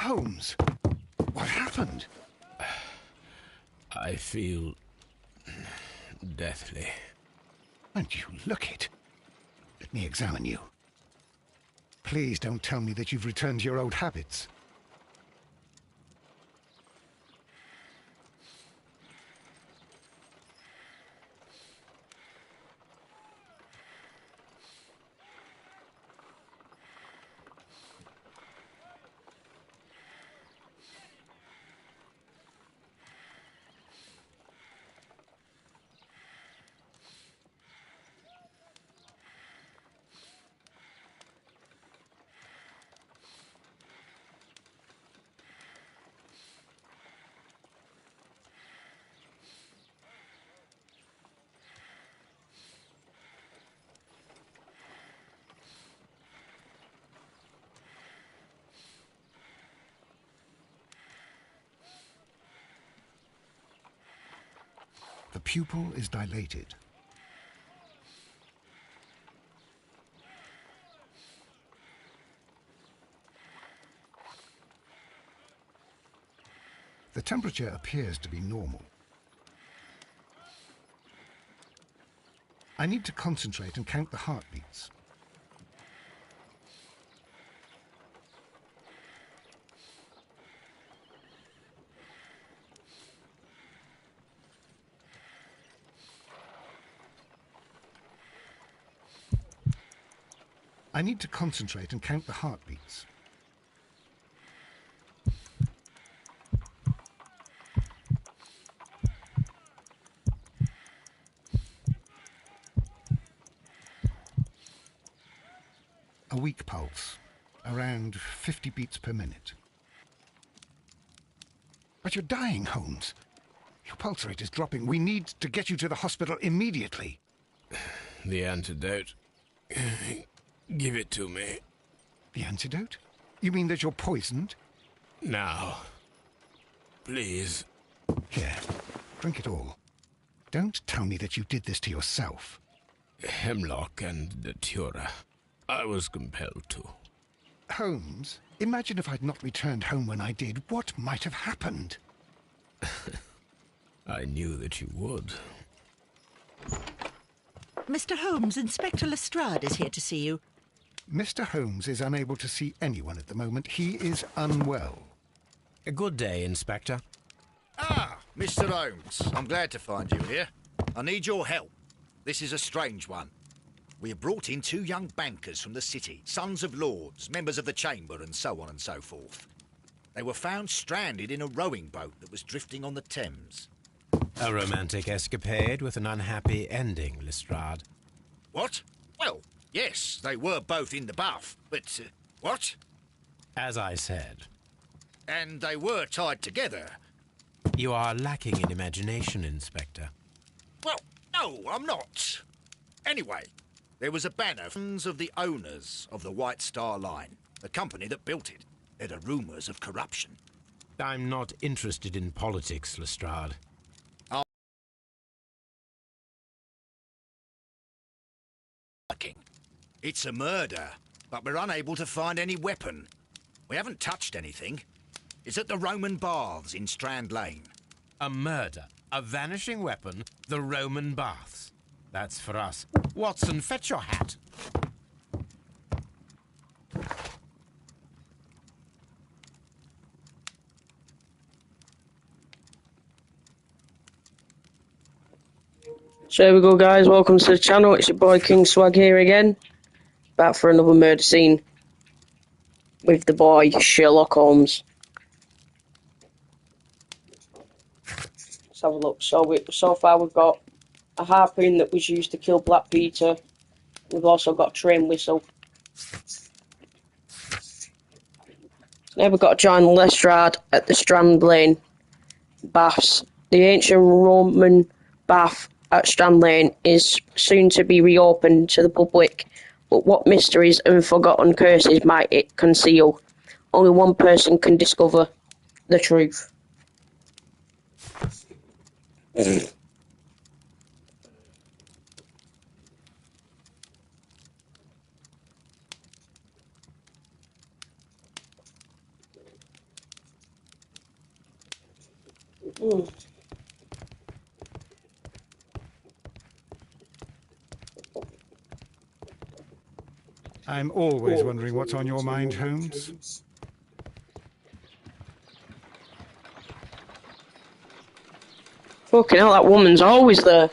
Holmes, what happened? I feel deathly. And you look it. Let me examine you. Please don't tell me that you've returned to your old habits. The pupil is dilated. The temperature appears to be normal. I need to concentrate and count the heartbeats. I need to concentrate and count the heartbeats. A weak pulse, around 50 beats per minute. But you're dying, Holmes. Your pulse rate is dropping. We need to get you to the hospital immediately. The antidote. Give it to me. The antidote? You mean that you're poisoned? Now. Please. Here, drink it all. Don't tell me that you did this to yourself. Hemlock and datura. I was compelled to. Holmes, imagine if I'd not returned home when I did. What might have happened? I knew that you would. Mr. Holmes, Inspector Lestrade is here to see you. Mr. Holmes is unable to see anyone at the moment. He is unwell. A good day, Inspector. Ah, Mr. Holmes. I'm glad to find you here. I need your help. This is a strange one. We have brought in two young bankers from the city, sons of lords, members of the Chamber, and so on and so forth. They were found stranded in a rowing boat that was drifting on the Thames. A romantic escapade with an unhappy ending, Lestrade. What? Well, yes, they were both in the bath, but... what? As I said, And they were tied together. you are lacking in imagination, Inspector. Well, no, I'm not. Anyway, there was a banner of the owners of the White Star Line, the company that built it. There are rumours of corruption. I'm not interested in politics, Lestrade. It's a murder, but we're unable to find any weapon. We haven't touched anything. It's at the Roman Baths in Strand Lane. A murder, a vanishing weapon, the Roman Baths. That's for us. Watson, fetch your hat. So there we go, guys. Welcome to the channel. It's your boy King Swag here again. Back for another murder scene with the boy Sherlock Holmes. Let's have a look. So far we've got a harpoon that was used to kill Black Peter. We've also got a train whistle. Now we've got to join Lestrade at the Strand Lane baths. The ancient Roman bath at Strand Lane is soon to be reopened to the public, but what mysteries and forgotten curses might it conceal? Only one person can discover the truth. Mm. I'm always wondering what's on your mind, Holmes. Fucking hell, that woman's always there.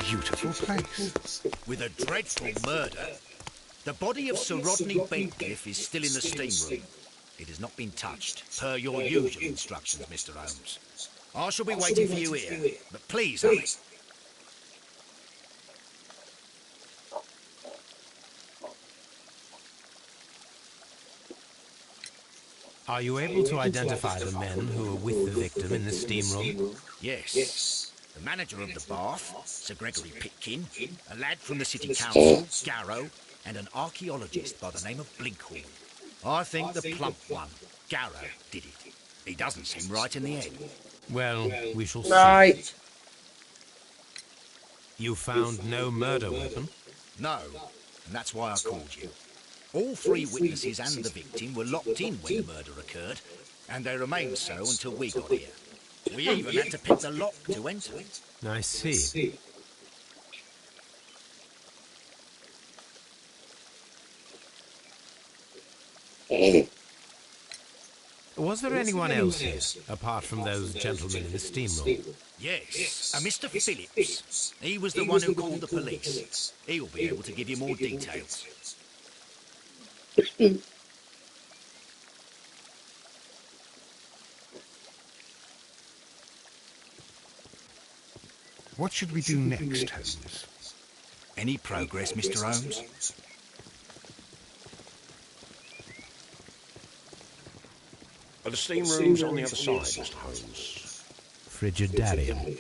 Beautiful place. With a dreadful murder. The body of Sir Rodney Bentcliffe is still in the steam room. It has not been touched, per your usual instructions, Mr. Holmes. I shall be waiting for you here, but please hurry. Are you able to identify the men who were with the victim in the steam room? Yes. The manager of the bath, Sir Gregory Pitkin, a lad from the City Council, Garrow, and an archaeologist by the name of Blinkhorn. I think the plump one, Garrow, did it. He doesn't seem right in the head. Well, we shall see. Right. You found no murder weapon? No, and that's why I called you. All three witnesses and the victim were locked in when the murder occurred, and they remained so until we got here. We even had to pick the lock to enter. I see. Was there anyone else here, apart from those gentlemen in the steam room? Yes, a Mr. Phillips. He was the one who called the police. He'll be able to give you more details. What should we do next, Holmes? Any progress, Mr. Holmes? The steam room's on the other side, Mr. Holmes. Frigidarium.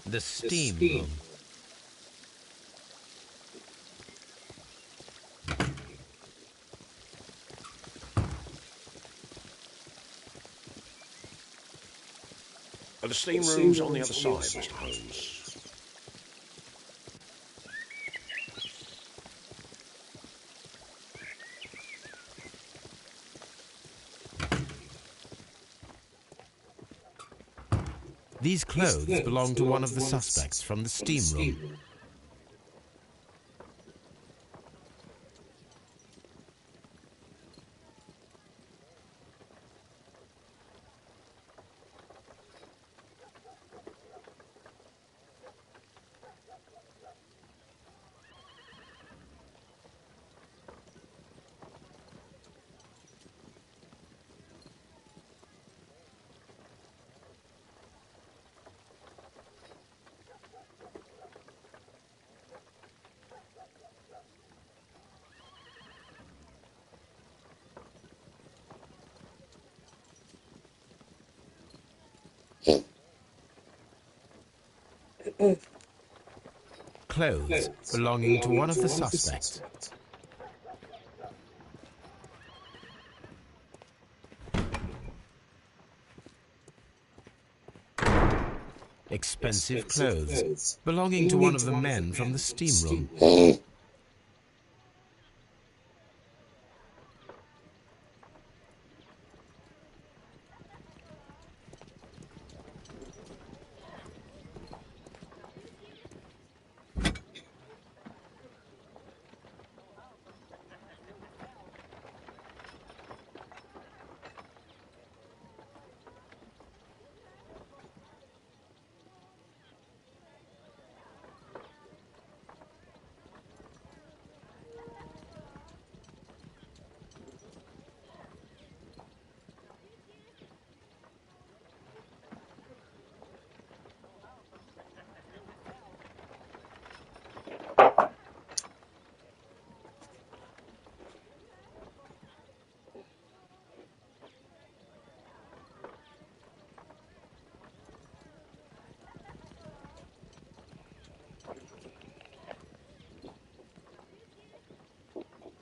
The steam room. The steam room's on the other side, Mr. Holmes. These clothes belong to one of the suspects from the steam room. Clothes belonging to one of the suspects. Expensive clothes belonging to one of the men from the steam room.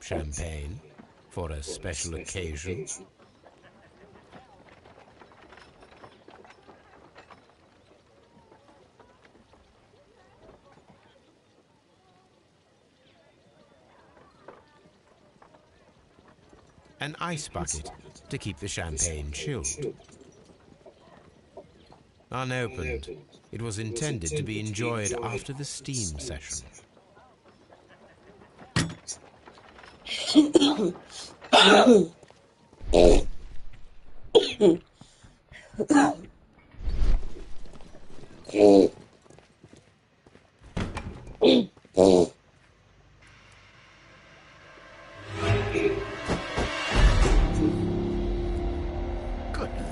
champagne for a special occasion. An ice bucket to keep the champagne chilled. Unopened, it was intended to be enjoyed after the steam session. Good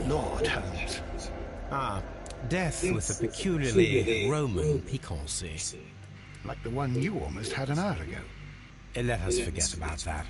Lord, Holmes. Ah, death with a peculiarly Roman piquancy. Like the one you almost had an hour ago. Let us forget about that.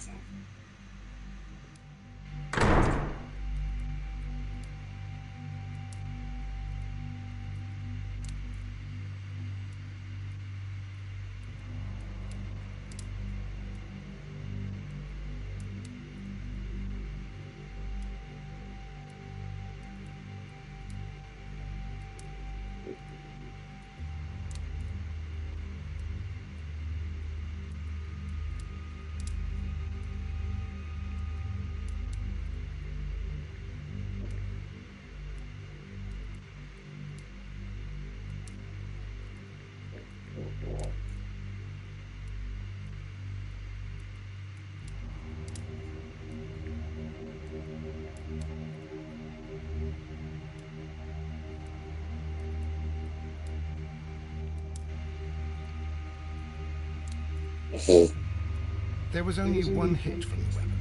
There was only one hit from the weapon.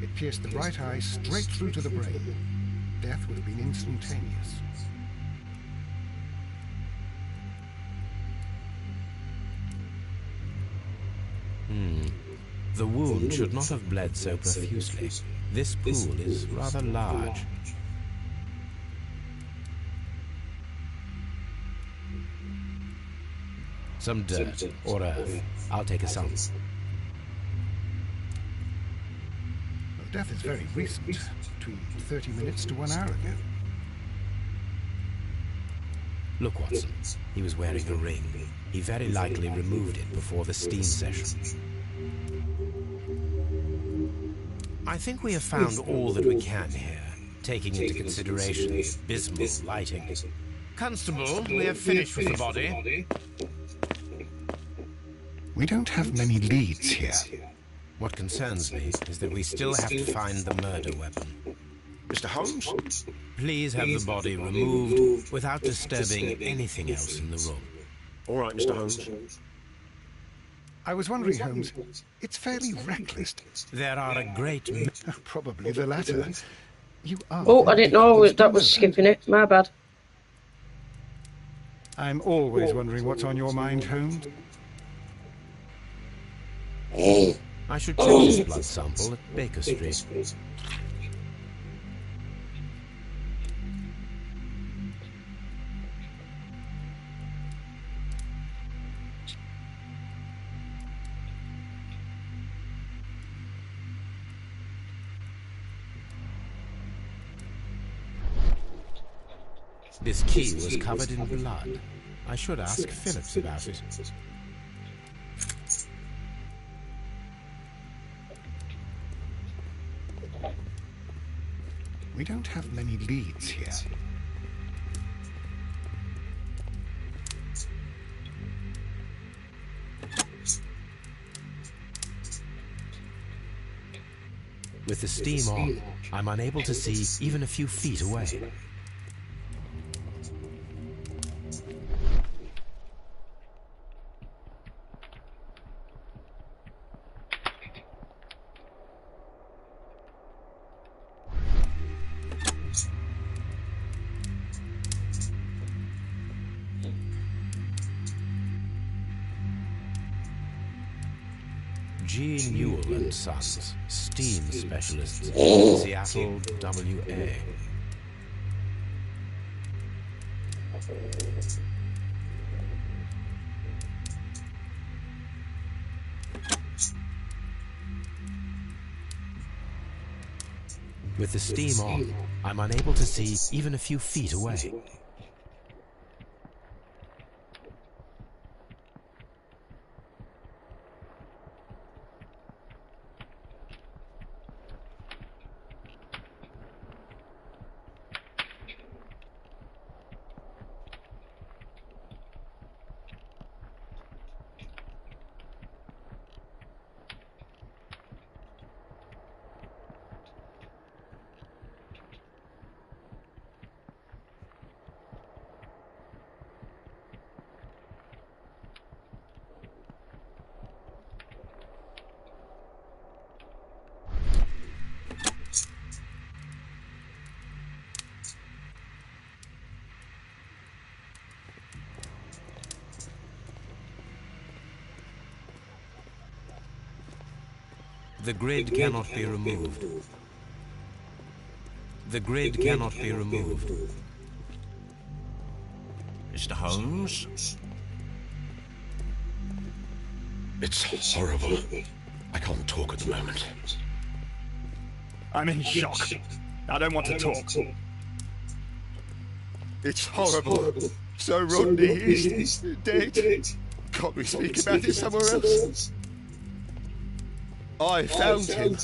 It pierced the right eye straight through to the brain. Death would have been instantaneous. The wound should not have bled so profusely. This pool is rather large. Some dirt or earth. I'll take a sample. Well, death is very recent, between 30 minutes to 1 hour ago. Look, Watson. He was wearing a ring. He very likely removed it before the steam session. I think we have found all that we can here, taking into consideration the abysmal lighting. Constable, we have finished with the body. We don't have many leads here. What concerns me is that we still have to find the murder weapon. Mr. Holmes? Please have the body removed without disturbing anything else in the room. All right, Mr. Holmes. I was wondering, Holmes, it's fairly reckless. There are a great many... Probably the latter. You are... Oh, I didn't know that was skipping it. My bad. I'm always wondering what's on your mind, Holmes. I should check this blood sample at Baker Street. This key was covered in blood. I should ask Phillips about it. We don't have many leads here. With the steam on, I'm unable to see even a few feet away. G. Newell and Sons, steam specialists, Seattle, WA. With the steam on, I'm unable to see even a few feet away. The grid cannot be removed. The grid cannot be removed. Mr. Holmes? It's horrible. I can't talk at the moment. I'm in shock. I don't want to talk. It's horrible. So Rodney is dead. Can't we speak about it somewhere else? I found him.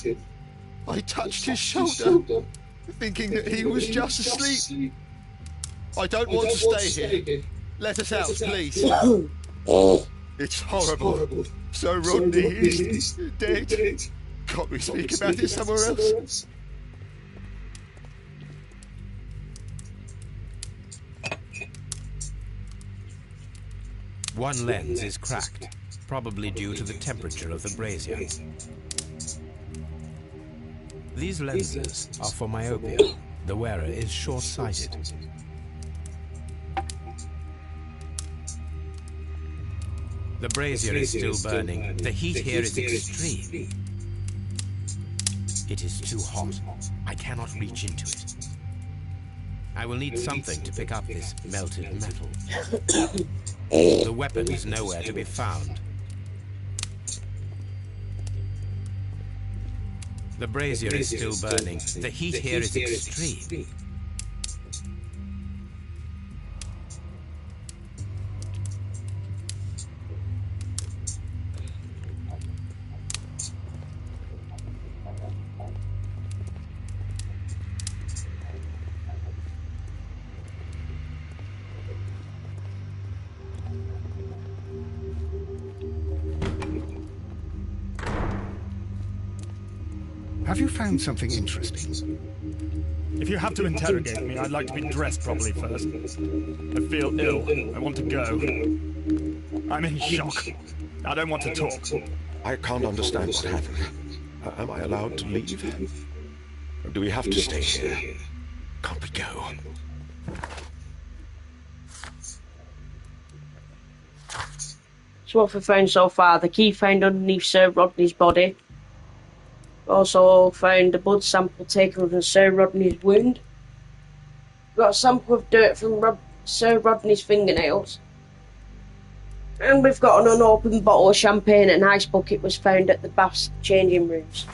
I touched his shoulder, thinking that he was just asleep. I don't want to stay here. Let us out, please. It's horrible. So Rodney is dead. Can't we speak about it somewhere else? One lens is cracked, probably due to the temperature of the brazier. These lenses are for myopia. The wearer is short-sighted. The brazier is still burning. The heat here is extreme. It is too hot. I cannot reach into it. I will need something to pick up this melted metal. The weapon is nowhere to be found. The brazier is still burning. The heat here is extreme. Have you found something interesting? If you have to interrogate me, I'd like to be dressed properly first. I feel ill. I want to go. I'm in shock. I don't want to talk. I can't understand what happened. Am I allowed to leave? Or do we have to stay here? Can't we go? So what we've found so far, the key found underneath Sir Rodney's body. Also found a blood sample taken from Sir Rodney's wound. Got a sample of dirt from Sir Rodney's fingernails. And we've got an unopened bottle of champagne and an ice bucket was found at the bath's changing rooms.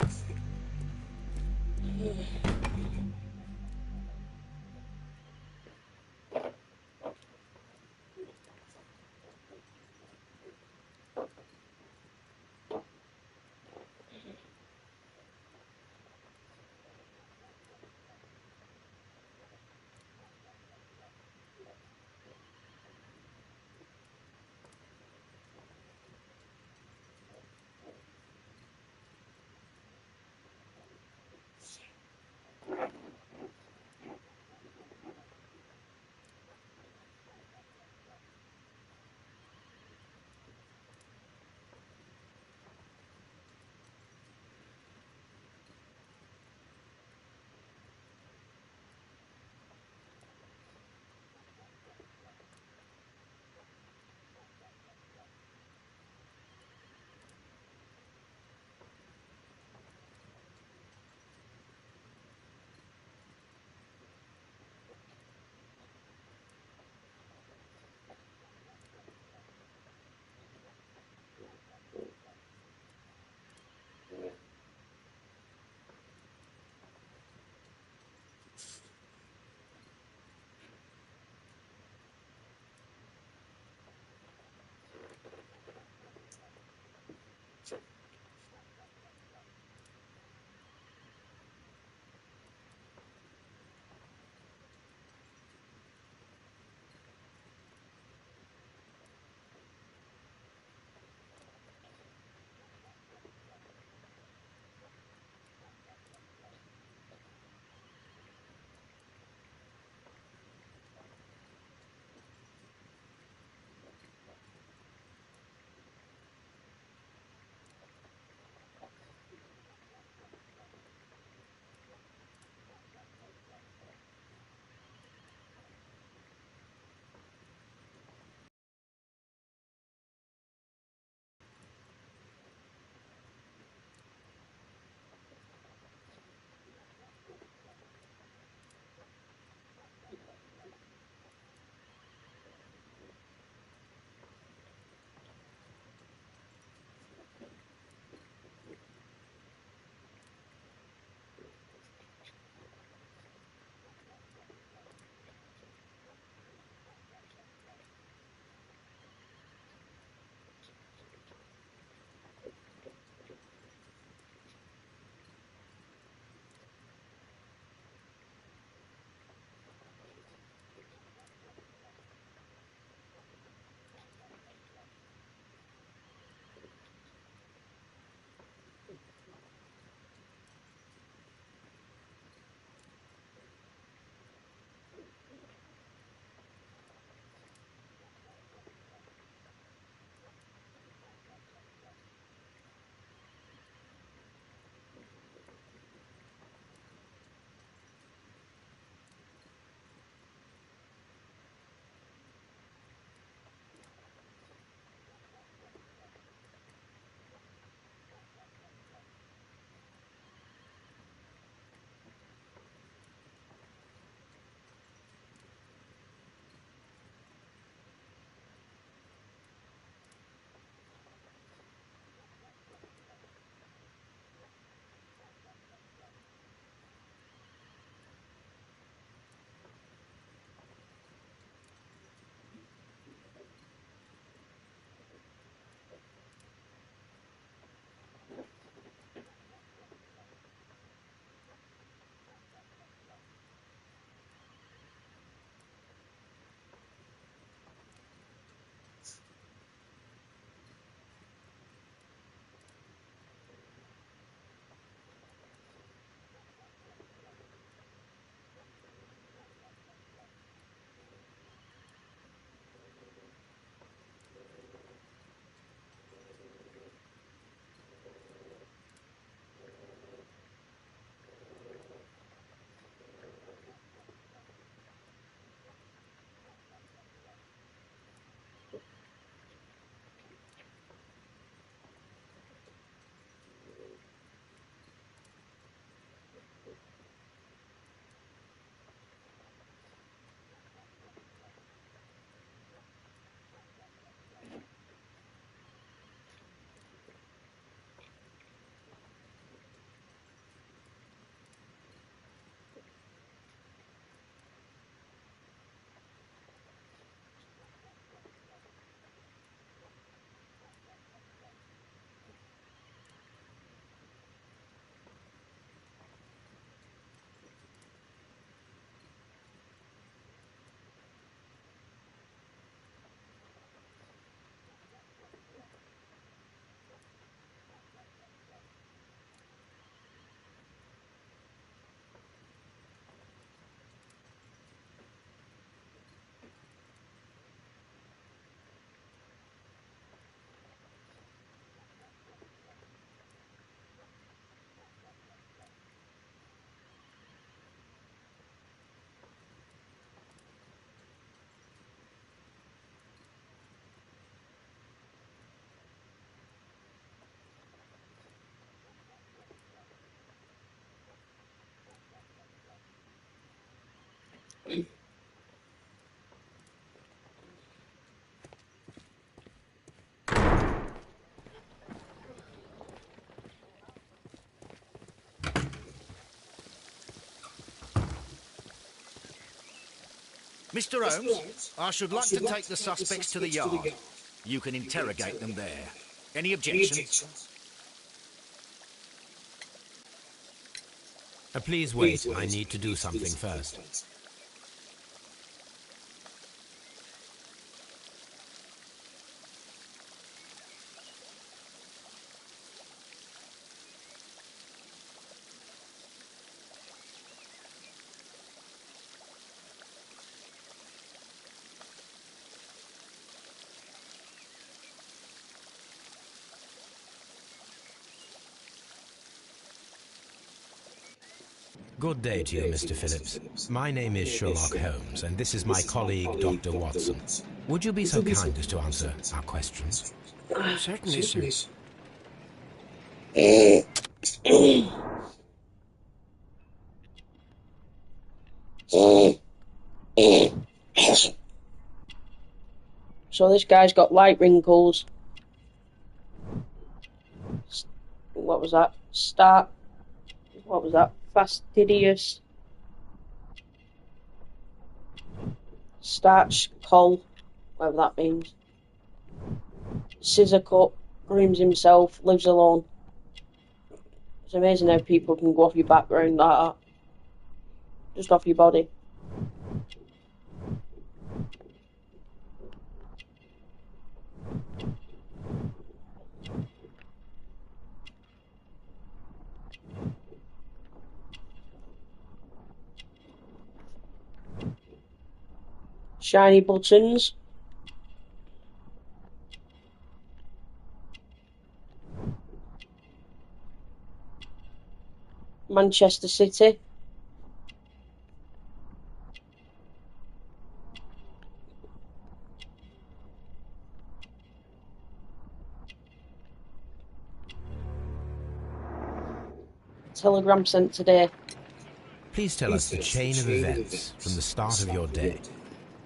Mr. Holmes, I should like to take the suspects to the yard. You can interrogate them there. Any objections? Please wait. I need to do something first. Good day to you, Mr. Phillips. My name is Sherlock Holmes, and this is my colleague, Dr. Watson. Would you be so kind as to answer our questions? Certainly, sir. So this guy's got light wrinkles. What was that? What was that? Fastidious. Starch coal. Whatever that means. Scissor cut. Grooms himself. Lives alone. It's amazing how people can go off your background like that. Just off your body. Shiny buttons. Manchester City. Telegram sent today. Please tell us the chain of events from the start of your day.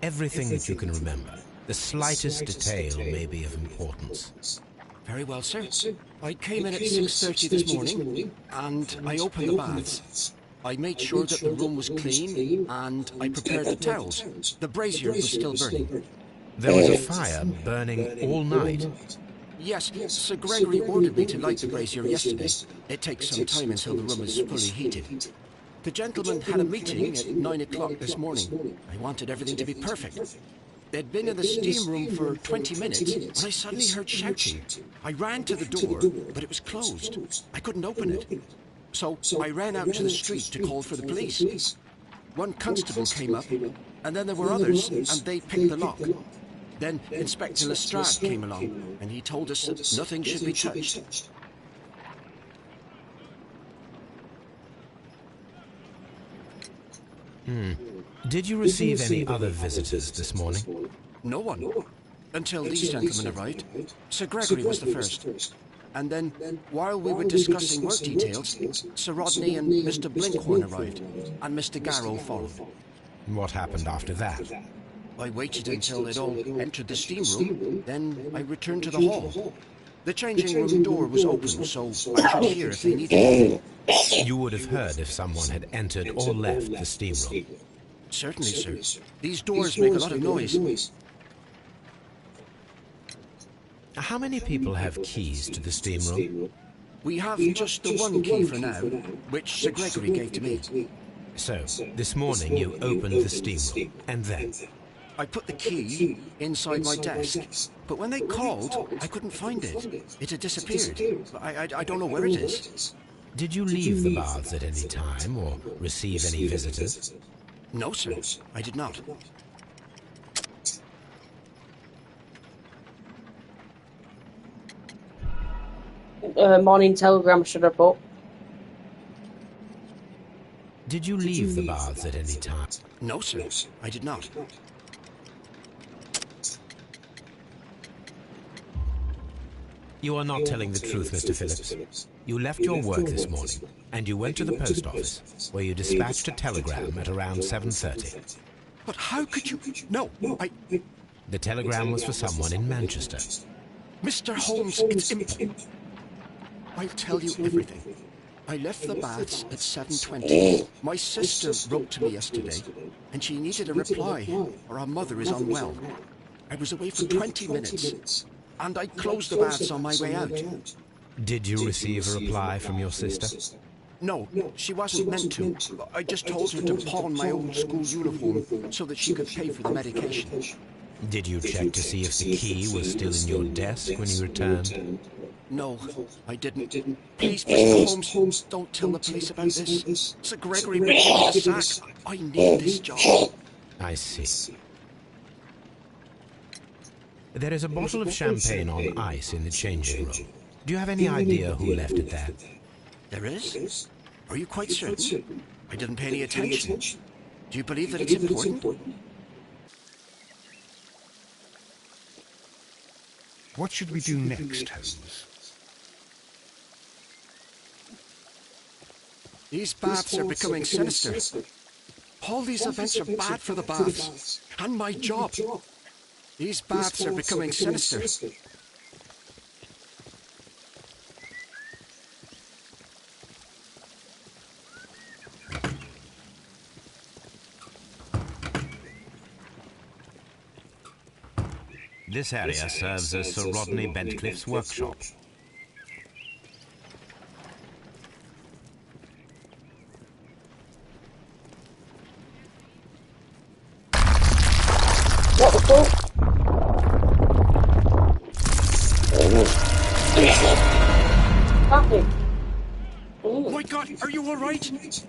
Everything that you can remember. The slightest detail may be of importance. Very well, sir. I came in at 6:30 this morning, and I opened the baths. I made sure that the room was clean, and I prepared the towels. The brazier was still burning. There was a fire burning all night. Yes, Sir Gregory ordered me to light the brazier yesterday. It takes some time until the room is fully heated. The gentleman had a meeting at 9 o'clock this morning. I wanted everything to be perfect. They'd been in the steam room for 20 minutes when I suddenly heard shouting. I ran to the door, but it was closed. I couldn't open it. So I ran out to the street to call for the police. One constable came up, and then there were others, and they picked the lock. Then Inspector Lestrade came along, and he told us that nothing should be touched. Did you receive any other visitors this morning? No one. Until these gentlemen arrived. Sir Gregory was the first. And then, while we were discussing work details, Sir Rodney and Mr. Blinkhorn arrived, and Mr. Garrow followed. What happened after that? I waited until they'd all entered the steam room, then I returned to the hall. The changing room door was open, so I could hear if they needed anything. You would have heard if someone had entered or left the steam room. Certainly, sir. These doors make a lot of noise. How many people have keys to the steam room? We have just the one key for now, which Sir Gregory gave to me. So, this morning you opened the steam room, and then? I put the key inside my desk, but when they called, I couldn't find it. It had disappeared. I don't know where it is. Did you leave the baths at any time, or receive any visitors? No, sir, I did not. Morning telegram should have put. Did you leave the baths at any time? No, sir, I did not. You are not telling the truth, Mr. Phillips. You left your work this morning, and you went to the post office, where you dispatched a telegram at around 7:30. But how could you... No, I... The telegram was for someone in Manchester. Mr. Holmes, it's impossible. I'll tell you everything. I left the baths at 7:20. My sister wrote to me yesterday, and she needed a reply, or her mother is unwell. I was away for 20 minutes, and I closed the baths on my way out. Did you receive a reply from your sister? No, she wasn't meant to. I just told her to pawn my old school uniform so that she could pay for the medication. Did you check to see if the key was still in your desk when you returned? No, I didn't. Please, Mr. Holmes, don't tell the police about this. Sir Gregory wants me to sack. I need this job. I see. There is a bottle of champagne on ice in the changing room. Do you have any idea who left it there? There is? Are you quite certain? I didn't pay any attention. Do you believe that it's important? What should we do next, Holmes? These baths are becoming sinister. All these events are bad for the baths. And my job. These baths are becoming sinister. This area serves as Sir Rodney Bentcliffe's workshop. What the fuck? Happy. Oh my God, are you all right?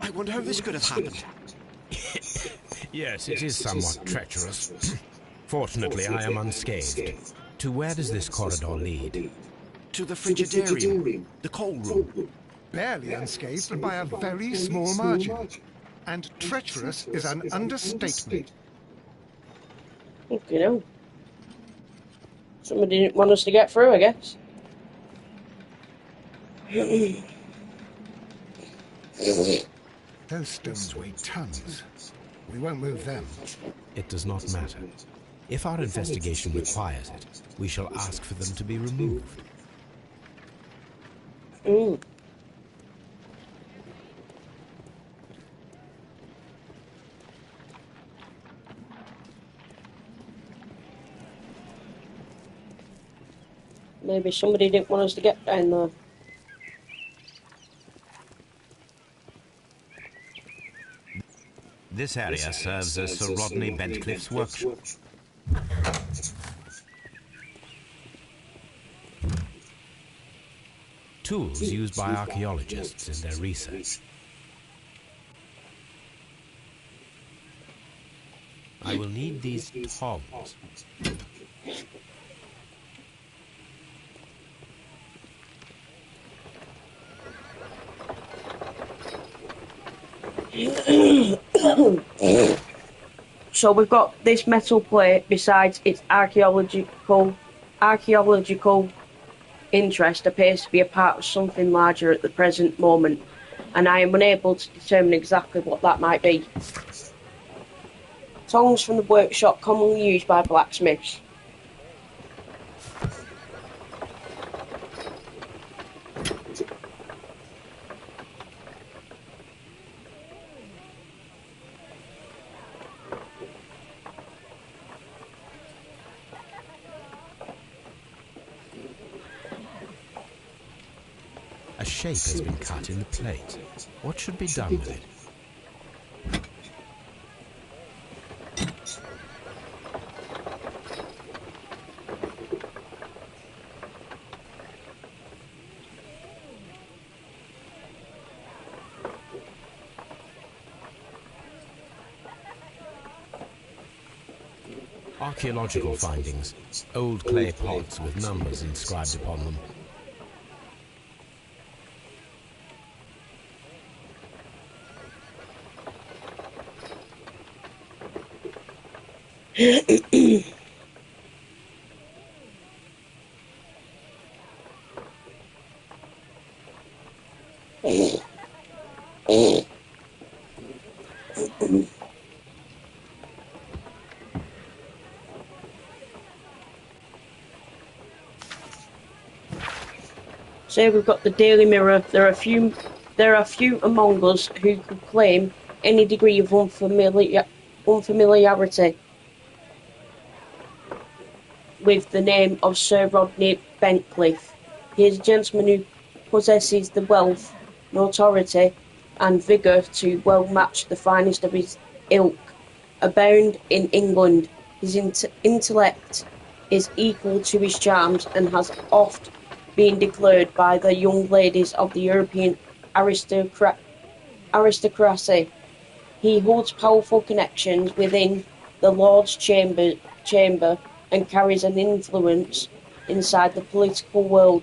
I wonder how this could have happened. Yes, it is somewhat treacherous. Fortunately, I am unscathed. To where does this corridor lead? To the frigidarium, the coal room. Barely unscathed, but by a very small margin. And treacherous is an understatement. You know. Somebody didn't want us to get through, I guess. Those stones weigh tons. We won't move them. It does not matter. If our investigation requires it, we shall ask for them to be removed. Maybe somebody didn't want us to get down there. This area serves as Sir Rodney Bentcliffe's workshop. Tools used by archaeologists in their research. I will need these tongs. So we've got this metal plate. Besides its archaeological interest, appears to be a part of something larger at the present moment, and I am unable to determine exactly what that might be. Tongs from the workshop commonly used by blacksmiths. A shape has been cut in the plate. What should be done with it? Archaeological findings. Old clay pots with numbers inscribed upon them. So here we've got the Daily Mirror. There are few among us who could claim any degree of unfamiliarity with the name of Sir Rodney Bentcliffe. He is a gentleman who possesses the wealth, notoriety, and vigour to well match the finest of his ilk abound in England. His intellect is equal to his charms and has oft been declared by the young ladies of the European aristocracy. He holds powerful connections within the Lord's Chamber and carries an influence inside the political world.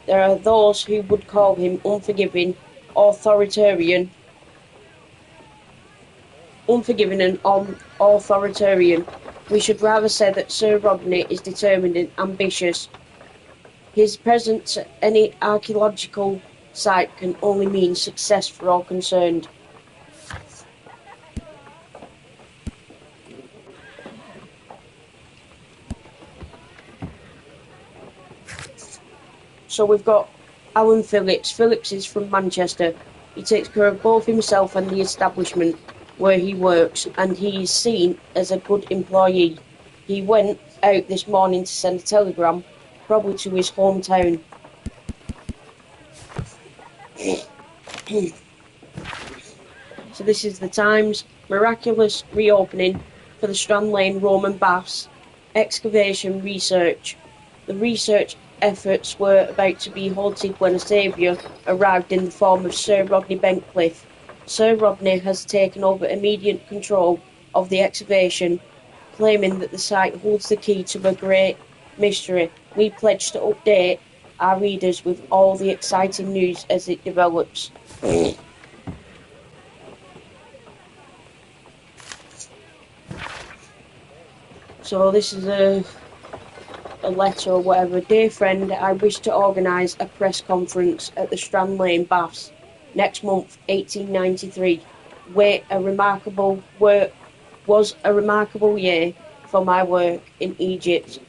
There are those who would call him unforgiving and authoritarian. We should rather say that Sir Rodney is determined and ambitious. His presence at any archaeological site can only mean success for all concerned. So we've got Alan Phillips. Phillips is from Manchester. He takes care of both himself and the establishment where he works, and he is seen as a good employee. He went out this morning to send a telegram, probably to his hometown. So this is the Times. Miraculous reopening for the Strand Lane Roman baths. Excavation research. The research efforts were about to be halted when a saviour arrived in the form of Sir Rodney Bentcliffe. Sir Rodney has taken over immediate control of the excavation, claiming that the site holds the key to a great mystery. We pledge to update our readers with all the exciting news as it develops. So this is a letter or whatever. Dear friend, I wish to organise a press conference at the Strand Lane Baths next month, 1893. Was a remarkable year for my work in Egypt,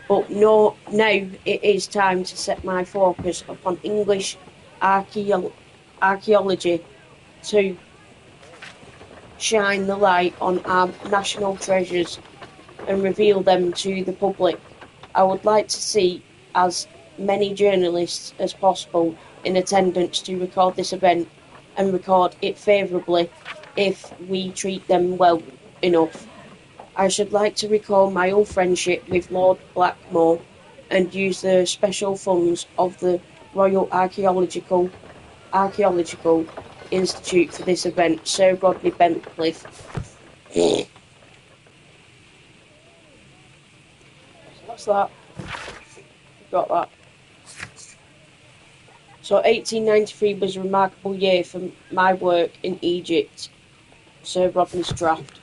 but now it is time to set my focus upon English archaeology to shine the light on our national treasures and reveal them to the public. I would like to see as many journalists as possible in attendance to record this event and record it favourably if we treat them well enough. I should like to recall my old friendship with Lord Blackmore and use the special funds of the Royal Archaeological Institute for this event. Sir Rodney Bentcliffe. What's that? Got that. So 1893 was a remarkable year for my work in Egypt. Sir Rodney's draft.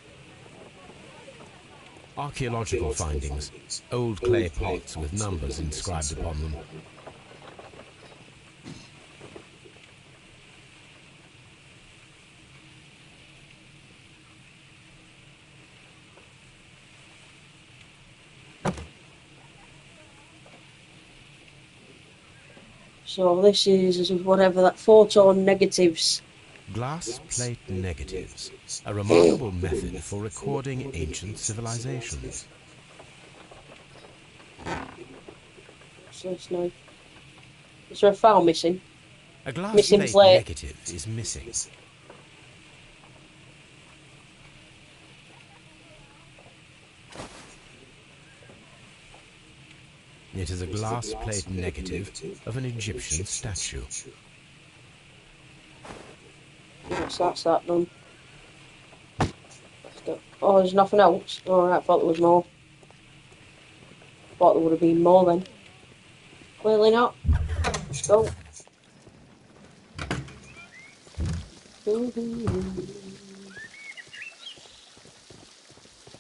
Archaeological findings. Old clay pots with numbers inscribed upon them. So this is whatever that photo negatives. Glass plate negatives. A remarkable method for recording ancient civilizations. So it's no. Is there a file missing? A glass missing plate negative is missing. It is a glass plate negative of an Egyptian statue. Yes, that's that done. Oh, there's nothing else? Alright, I thought there was more. Thought there would have been more then. Clearly not. Let's go.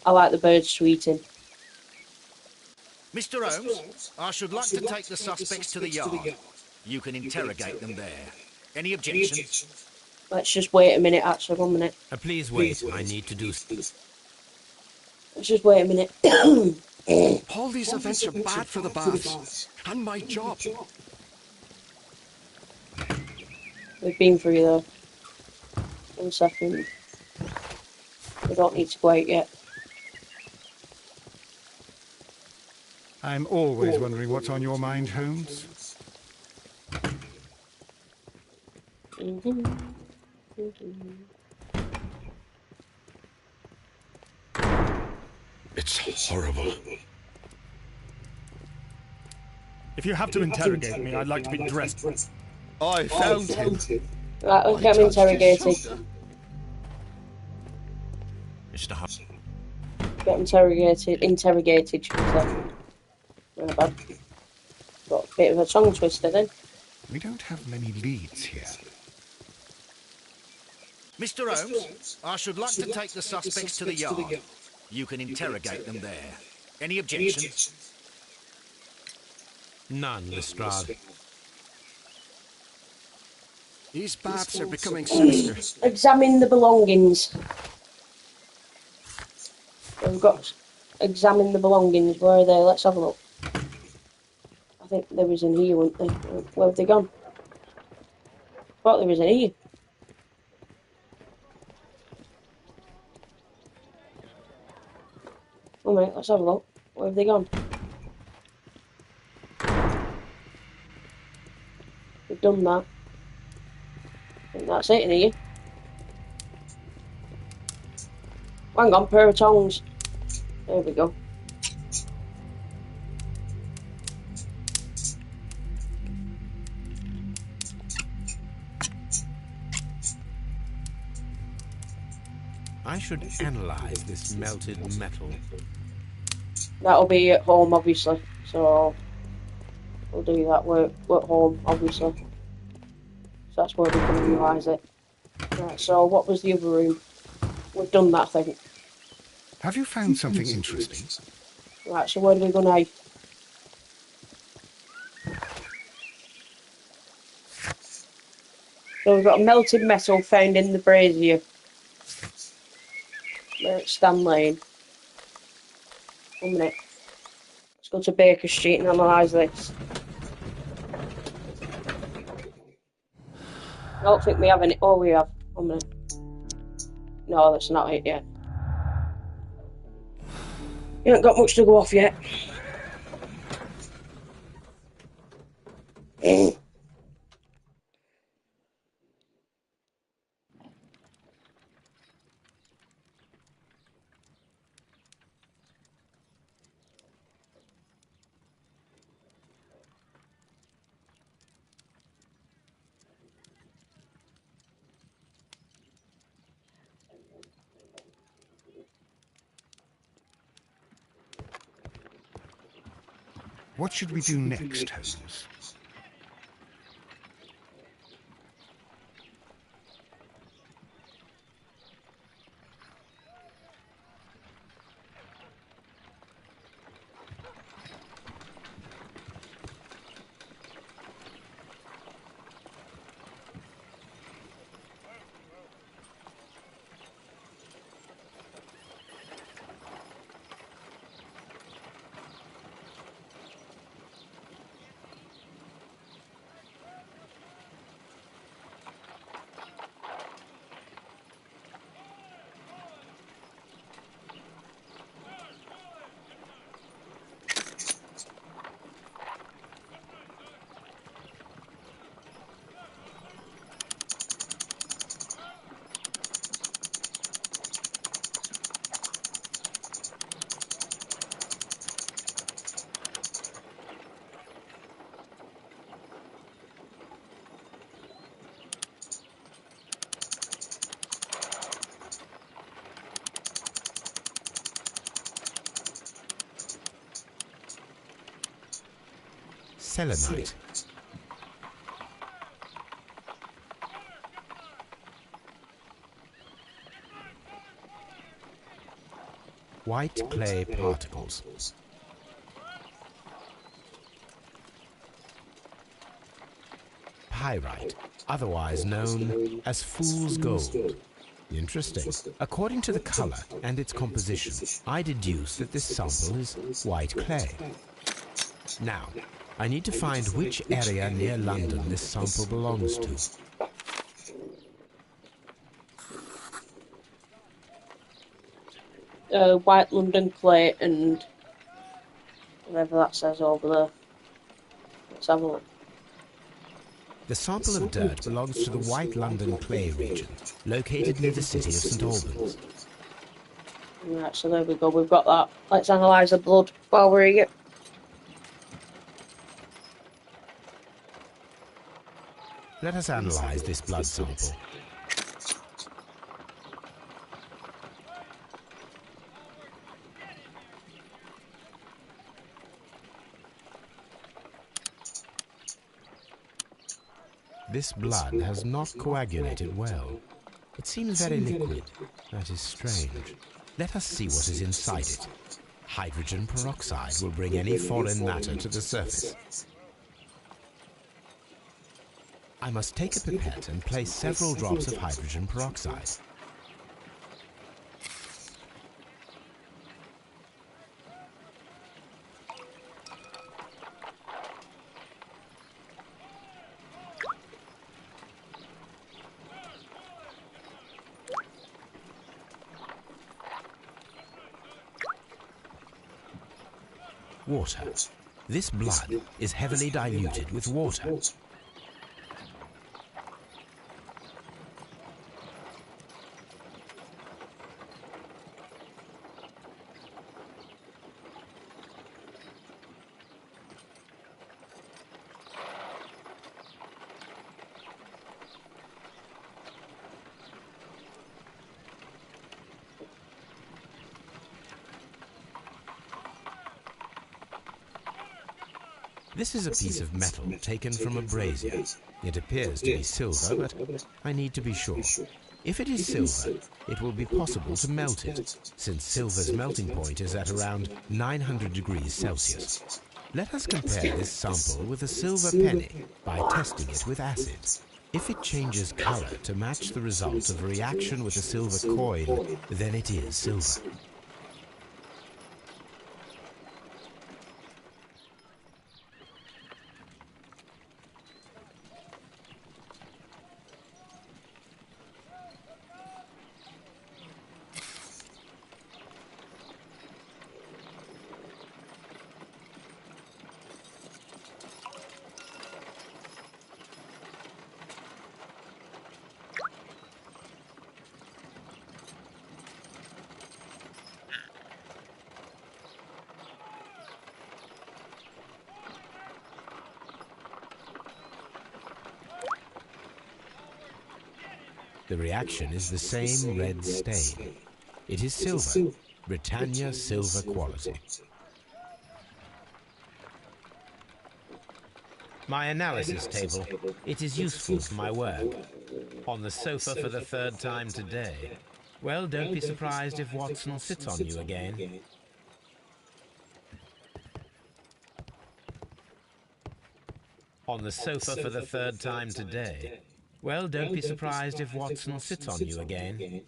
I like the birds tweeting. Mr. Holmes, I should like to take the suspects to the yard. You can interrogate them there. Any objections? Let's just wait a minute, actually, 1 minute. Please wait, I need to do... Let's just wait a minute. All these events are bad for the baths and my job. We've been through there. 1 second. We don't need to go out yet. I'm always wondering what's on your mind, Holmes. It's horrible. If you have to interrogate me, I'd like to be dressed. I found him. Right, let's get him interrogated. Mr. Hunt. Get interrogated, should we say. Very bad. Got a bit of a tongue twister then. We don't have many leads here. Mr. Holmes, I should like to take the suspects to the yard. You can interrogate them there. Any objections? None, Lestrade. These baths are becoming sinister. Examine the belongings. We've got to examine the belongings. Where are they? Let's have a look. I think there was in here, weren't they? Where have they gone? I thought there was in here. Oh mate, let's have a look. Where have they gone? We've done that. I think that's it in here. Hang on, pair of tongs. There we go. I should analyze this melted metal. That'll be at home, obviously. So we'll do that. We're at home, obviously. So that's where we can analyse it. Right, so what was the other room? We've done that, I think. Have you found something interesting? Right, so where do we go now? So we've got melted metal found in the brazier. There at Stan Lane. 1 minute. Let's go to Baker Street and analyse this. I don't think we have any. Oh, we have. 1 minute. No, that's not it yet. You haven't got much to go off yet. What should we do next, Holmes? Selenite. White clay particles. Pyrite, otherwise known as fool's gold. Interesting. According to the color and its composition, I deduce that this sample is white clay. Now, I need to find which area near London this sample belongs to. White London clay and whatever that says over there. Let's have a look. The sample of dirt belongs to the White London clay region, located near the city of St Albans. Right, so there we go, we've got that. Let's analyse the blood while we're here. Let us analyse this blood sample. This blood has not coagulated well. It seems very liquid. That is strange. Let us see what is inside it. Hydrogen peroxide will bring any foreign matter to the surface. I must take a pipette and place several drops of hydrogen peroxide. Water. This blood is heavily diluted with water. This is a piece of metal taken from a brazier. It appears to be silver, but I need to be sure. If it is silver, it will be possible to melt it, since silver's melting point is at around 900 degrees Celsius. Let us compare this sample with a silver penny by testing it with acid. If it changes color to match the result of a reaction with a silver coin, then it is silver. The reaction is the same red stain. It is silver, Britannia silver quality. My analysis table. It is useful for my work. On the sofa for the third time today. Well, don't be surprised if Watson sits on you again. On the sofa for the third time today. Well, don't be surprised if Watson sits on you again.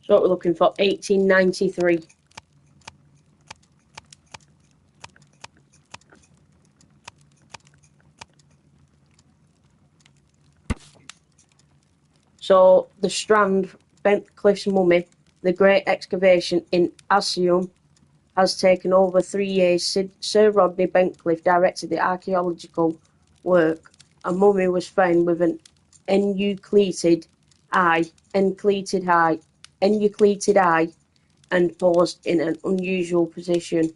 So what we're looking for, 1893. So the Strand Bentcliffe's mummy, the great excavation in Asium, has taken over 3 years. Sir Rodney Bentcliffe directed the archaeological work. A mummy was found with an enucleated eye, and paused in an unusual position.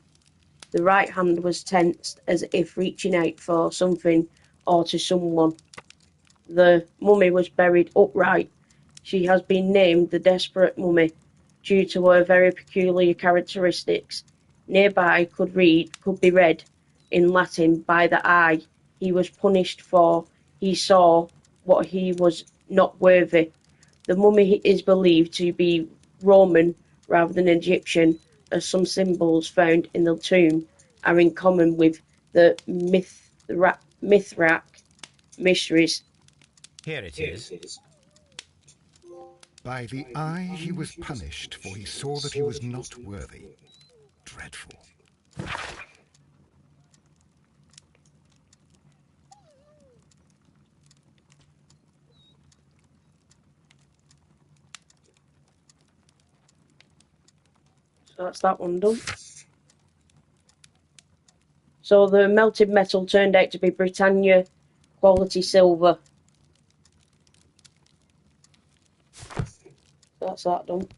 The right hand was tensed as if reaching out for something or to someone. The mummy was buried upright. She has been named the Desperate Mummy due to her very peculiar characteristics. Nearby could be read in Latin, by the eye he was punished for he saw what he was not worthy. The mummy is believed to be Roman rather than Egyptian, as some symbols found in the tomb are in common with the Mithrak mysteries. Here it is. By the eye he was punished, for he saw that he was not worthy. Dreadful. So that's that one done. So the melted metal turned out to be Britannia quality silver. So that's that done.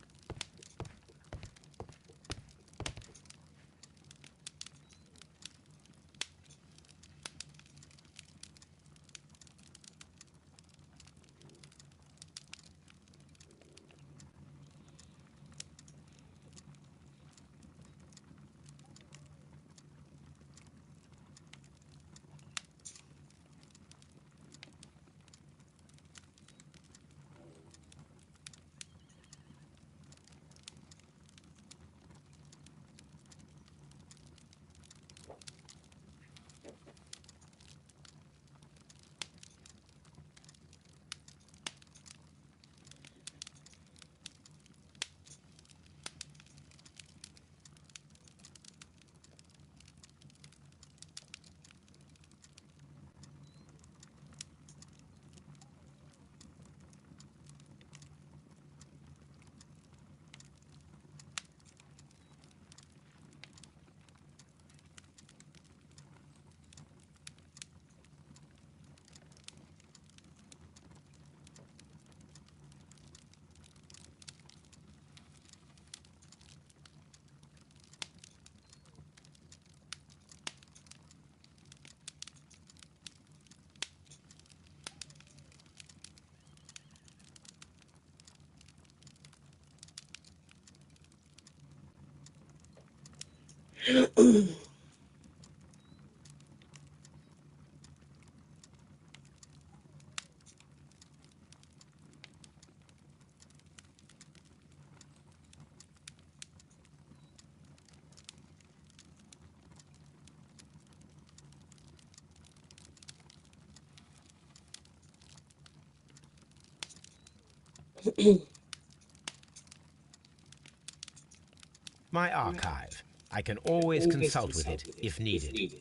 My archive. I can always consult with it if needed.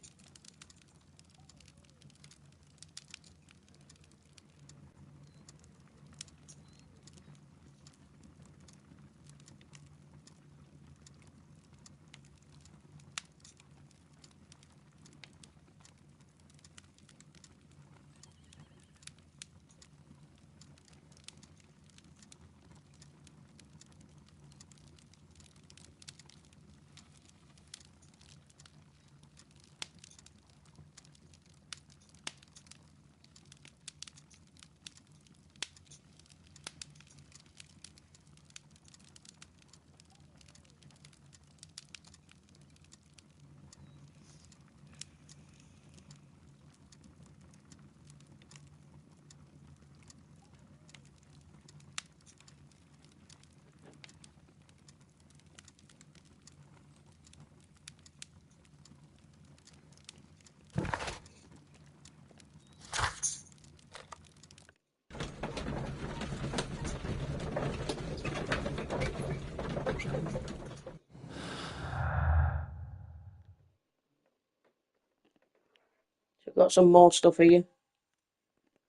So we've got some more stuff here.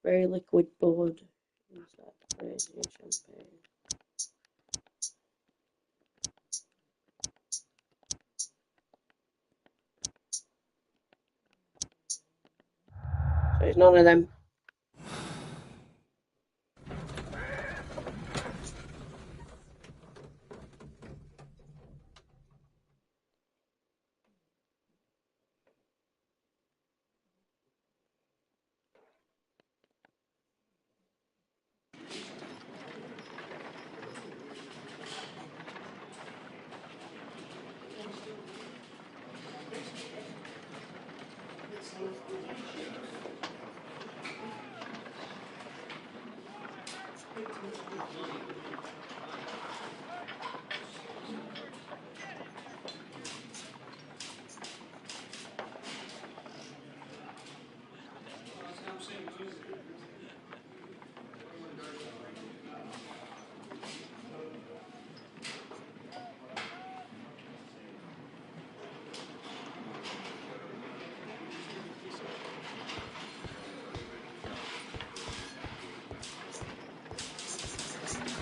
Very liquid blood. Champagne. So it's none of them.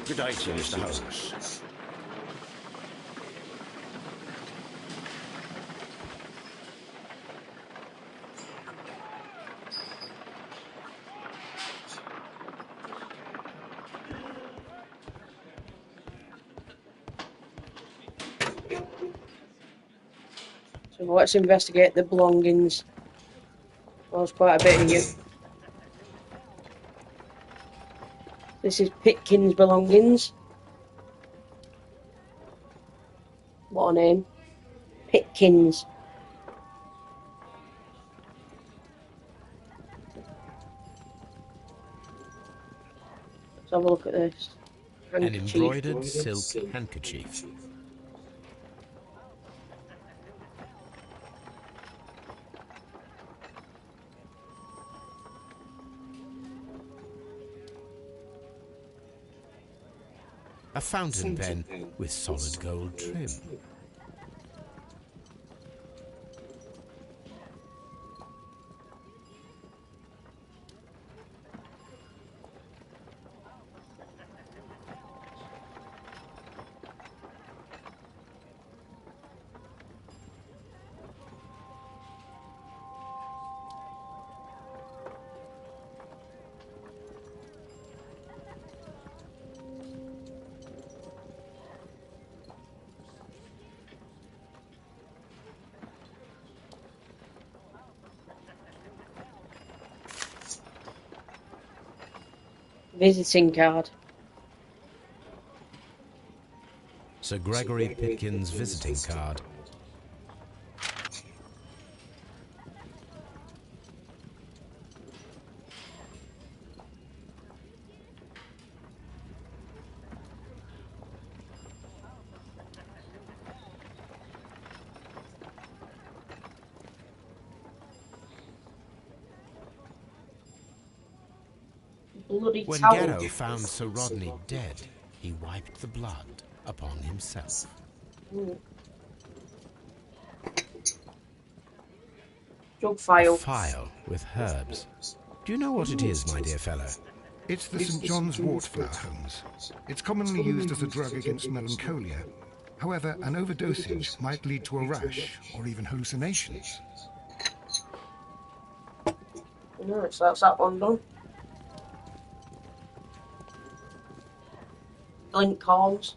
Good day to you, Mr. Holmes. So let's investigate the belongings. Well, there's quite a bit of you. This is Pitkin's belongings. What a name. Pitkins. Let's have a look at this. An Handkerchief. embroidered silk handkerchief. A fountain pen with solid gold trim. Visiting card. Sir Gregory Pitkin's visiting card. Bloody When towel. Garrow found Sir Rodney dead, he wiped the blood upon himself. Drug file. A phial with herbs. Do you know what it is, my dear fellow? It's the St. John's wort flower, Holmes. It's commonly used as a drug against melancholia. However, an overdosage might lead to a rash or even hallucinations. No, so that's that one done. Blink horns.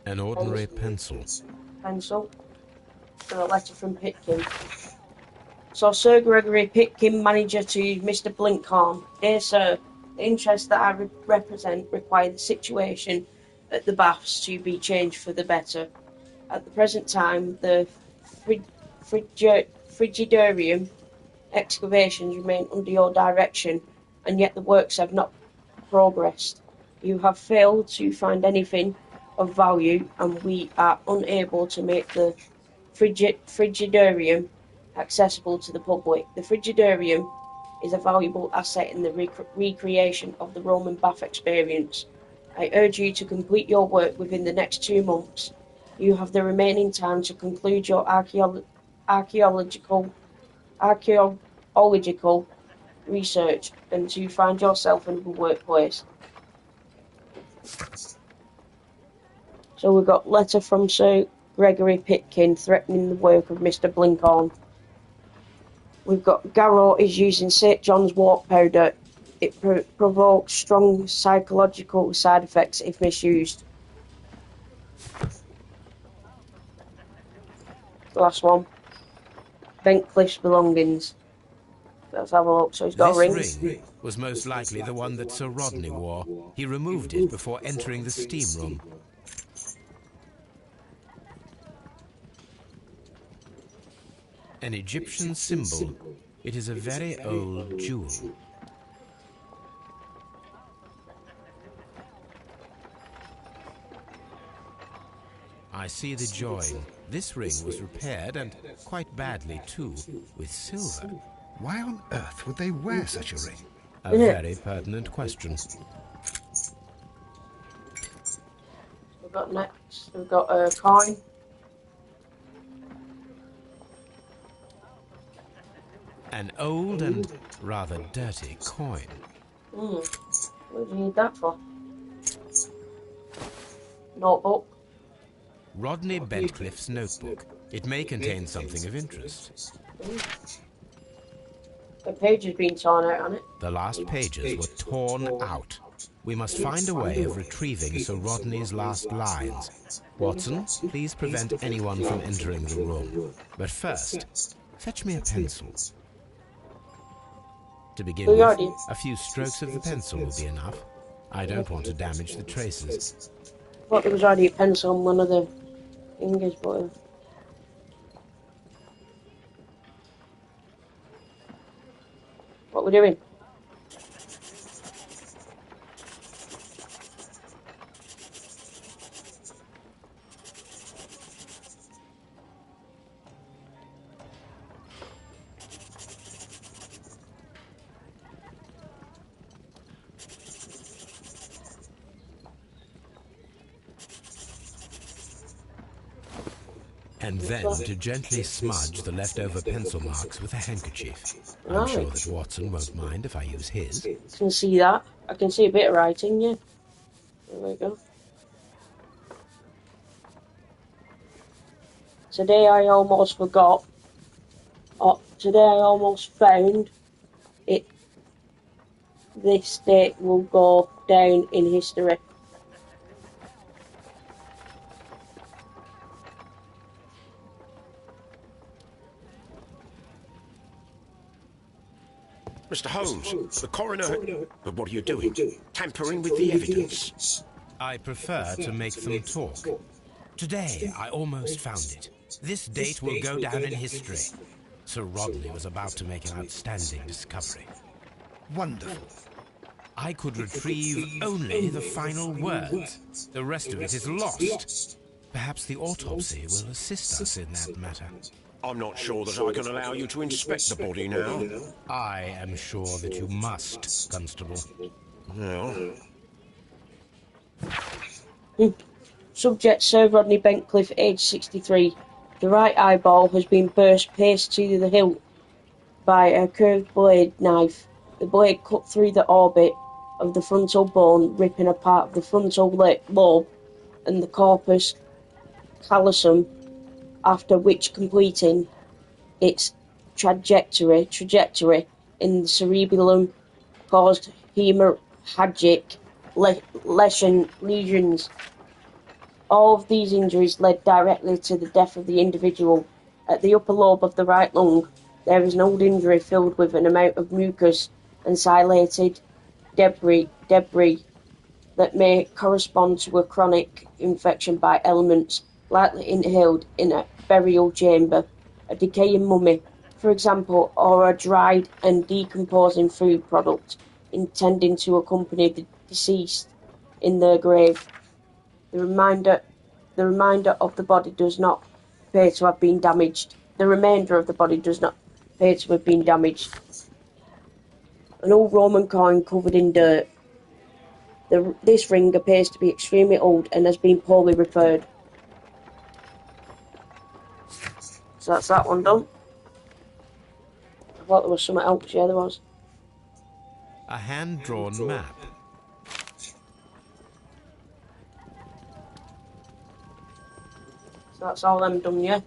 An ordinary pencil. Pencil. And a letter from Pitkin. So, Sir Gregory Pitkin, manager to Mr. Blinkhorn. Dear Sir, the interests that I represent require the situation at the baths to be changed for the better. At the present time, the frigidarium excavations remain under your direction, and yet the works have not progressed. You have failed to find anything of value, and we are unable to make the frigidarium accessible to the public. The frigidarium is a valuable asset in the recreation of the Roman bath experience. I urge you to complete your work within the next 2 months. You have the remaining time to conclude your archaeological research and to find yourself another workplace. So we've got letter from Sir Gregory Pitkin threatening the work of Mr. Blinkhorn. We've got Garrow is using St. John's wort powder. It provokes strong psychological side effects if misused. Last one. Bentcliffe's belongings. Let's have a look. So he's got a ring. This ring was most likely the one that Sir Rodney wore. He removed it before entering the steam room. An Egyptian symbol. It is a very old jewel. I see the join. This ring was repaired, and quite badly too, with silver. Why on earth would they wear such a ring? A very pertinent question. We've got next. We've got a coin. An old and rather dirty coin. What do you need that for? notebook. Rodney Bentcliffe's notebook. It may contain something of interest. The page has been torn out on it. The last pages were torn out. We must find a way of retrieving Sir Rodney's last lines. Watson, please prevent anyone from entering the room. But first, fetch me a pencil. To begin with, a few strokes of the pencil will be enough. I don't want to damage the traces. I thought there was already a pencil on one of the fingers, but... What we're doing? And then to gently smudge the leftover pencil marks with a handkerchief. I'm sure that Watson won't mind if I use his. I can see that. I can see a bit of writing, yeah. There we go. Today I almost forgot. Today I almost found it. This date will go down in history. Mr. Holmes, the coroner... But what are you doing? Tampering with the evidence? I prefer to make them talk. Today, I almost found it. This date will go down in history. Sir Rodney was about to make an outstanding discovery. Wonderful. I could retrieve only the final words. The rest of it is lost. Perhaps the autopsy will assist us in that matter. I'm not sure that I can allow you to inspect the body now. I am sure that you must, Constable. Well... Subject Sir Rodney Bentcliffe, age 63. The right eyeball has been pierced to the hilt by a curved blade knife. The blade cut through the orbit of the frontal bone, ripping apart the frontal lobe and the corpus callosum, after which completing its trajectory in the cerebellum caused hemorrhagic lesions. All of these injuries led directly to the death of the individual. At the upper lobe of the right lung, there is an old injury filled with an amount of mucus and silated debris that may correspond to a chronic infection by elements likely inhaled in a burial chamber, a decaying mummy, for example, or a dried and decomposing food product intending to accompany the deceased in their grave. The remainder of the body does not appear to have been damaged. The remainder of the body does not appear to have been damaged. An old Roman coin covered in dirt. This ring appears to be extremely old and has been poorly repaired. So that's that one done. I thought there was something else. Yeah, there was. A hand-drawn map. So that's all them done, yeah?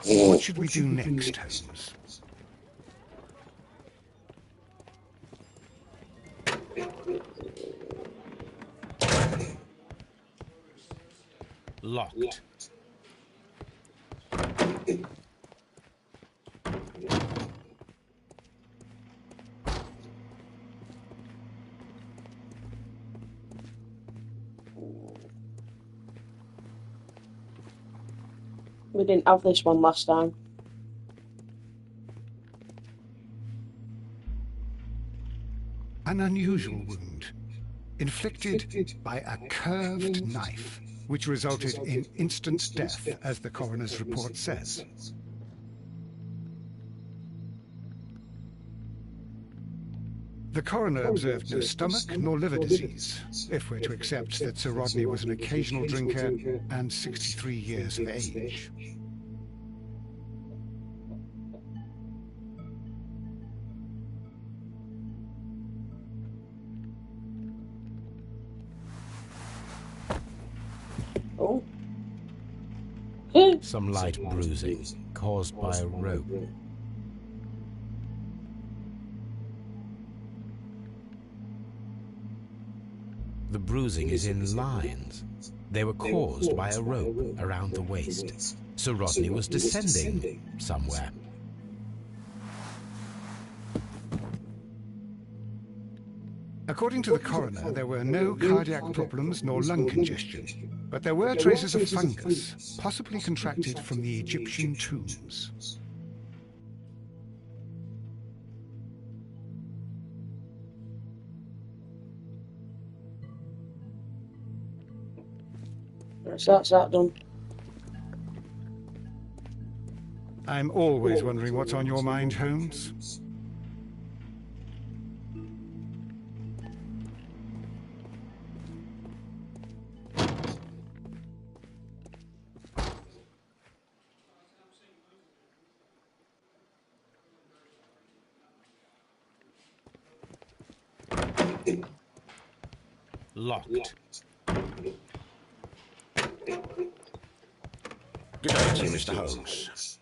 What should we do next, Holmes? Locked. We didn't have this one last time. An unusual wound, inflicted by a curved knife, which resulted in instant death, as the coroner's report says. The coroner observed no stomach nor liver disease, if we're to accept that Sir Rodney was an occasional drinker and 63 years of age. Oh. Some light bruising caused by a rope. The bruising is in lines. They were caused by a rope around the waist. Sir Rodney was descending somewhere. According to the coroner, there were no cardiac problems nor lung congestion, but there were traces of fungus, possibly contracted from the Egyptian tombs. So that's that done. I'm always wondering what's on your mind, Holmes. Locked. Good day to you, Mr. Holmes.